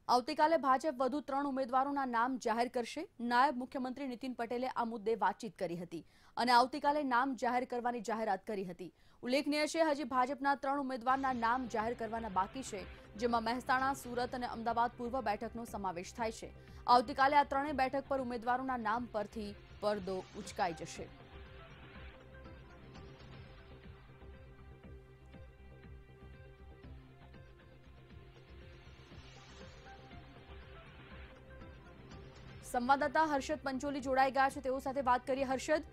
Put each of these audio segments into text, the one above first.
આવતીકાલે ભાજપ વધુ 3 ઉમેદવારોના નામ જાહેર કરશે। નાયબ મુખ્યમંત્રી નીતિન પટેલે આ મુદ્દે વાતચીત કરી હતી અને આવતીકાલે નામ જાહેર કરવાની જાહેરાત કરી હતી। ઉલ્લેખનીય છે, હજી ભાજપના 3 ઉમેદવારના નામ જાહેર કરવાના બાકી છે, જેમાં મહેસાણા, સુરત અને અમદાવાદ પૂર્વ બેઠકનો સમાવેશ થાય છે। આવતીકાલે આ ત્રણેય બેઠક પર ઉમેદવારોના નામ પરથી પડદો ઉચકાઈ જશે। સંવાદદાતા હર્ષદ પંચોલી જોડાઈ ગયા છે, તેઓ સાથે વાત કરીએ। હર્ષદ,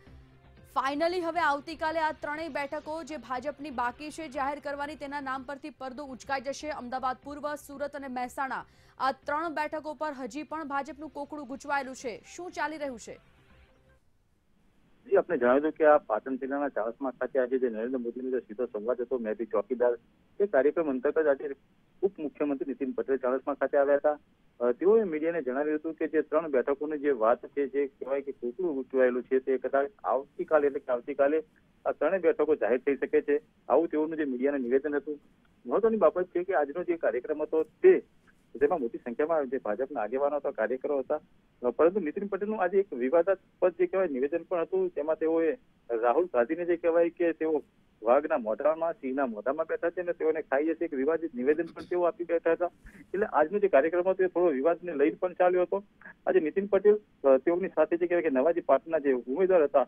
ફાઇનલી હવે આવતીકાલે આ ત્રણેય બેઠકો જે ભાજપની બાકી છે જાહેર કરવાની, તેના નામ પરથી પડદો ઉચકાઈ જશે। અમદાવાદ પૂર્વ, સુરત અને મહેસાણા આ 3 બેઠકો પર હજી પણ ભાજપનું કોકડું ગૂંચવાયેલું છે। શું ચાલી રહ્યું છે? જી, આપને જણાવી દઉં કે આ પાટણ જિલ્લાના ચાણસ્મા ખાતે આજે જે નરેન્દ્ર મોદીનો જે સીધો સંવાદ હતો, મેં ભી ચોકીદાર, એ કાર્યક્રમ અંતર્ગત આજે ઉપ મુખ્યમંત્રી નીતિન પટેલ ચાણસ્મા ખાતે આવ્યા હતા। તેઓએ મીડિયાને જણાવ્યું હતું કે જે 3 બેઠકોની જે વાત છે, જે કહેવાય કે કોકડું ગૂંચવાયેલું છે, તે કદાચ આવતીકાલે એટલે કે આવતીકાલે આ 3 બેઠકો જાહેર થઈ શકે છે, આવું તેઓનું જે મીડિયાને નિવેદન હતું। મહત્વની બાબત છે કે આજનો જે કાર્યક્રમ હતો જેમાં મોટી સંખ્યામાં જે ભાજપના આગેવાનો હતા, કાર્યકરો હતા, પરંતુ નીતિન પટેલનું આજે એક વિવાદાસ્પદ જે કહેવાય નિવેદન પણ હતું। તેમાં તેઓએ રાહુલ ગાંધીને જે કહેવાય કે તેઓ વાઘના મોઢામાં, સિંહના મોઢામાં બેઠા છે અને તેઓને ખાઈ જશે, એક વિવાદિત નિવેદન પણ તેઓ આપી બેઠા હતા। એટલે આજનો જે કાર્યક્રમ હતો એ થોડો વિવાદને લઈને પણ ચાલ્યો હતો। આજે નીતિન પટેલ તેઓની સાથે જે કહેવાય કે નવા જે પાર્ટીના જે ઉમેદવાર હતા,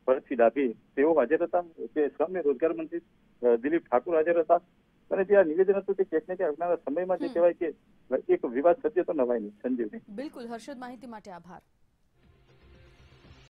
ભરતસિંહ ડાભી, તેઓ હાજર હતા। જે શ્રમ અને રોજગાર મંત્રી દિલીપ ઠાકોર હાજર હતા અને જે આ નિવેદન હતું તે ક્યાંક ને ક્યાંક આવનારા સમયમાં જે કહેવાય કે એક વિવાદ સર્જ્યો તો નવાઈ નહીં। સંજીવની, બિલકુલ હર્ષદ, માહિતી માટે આભાર।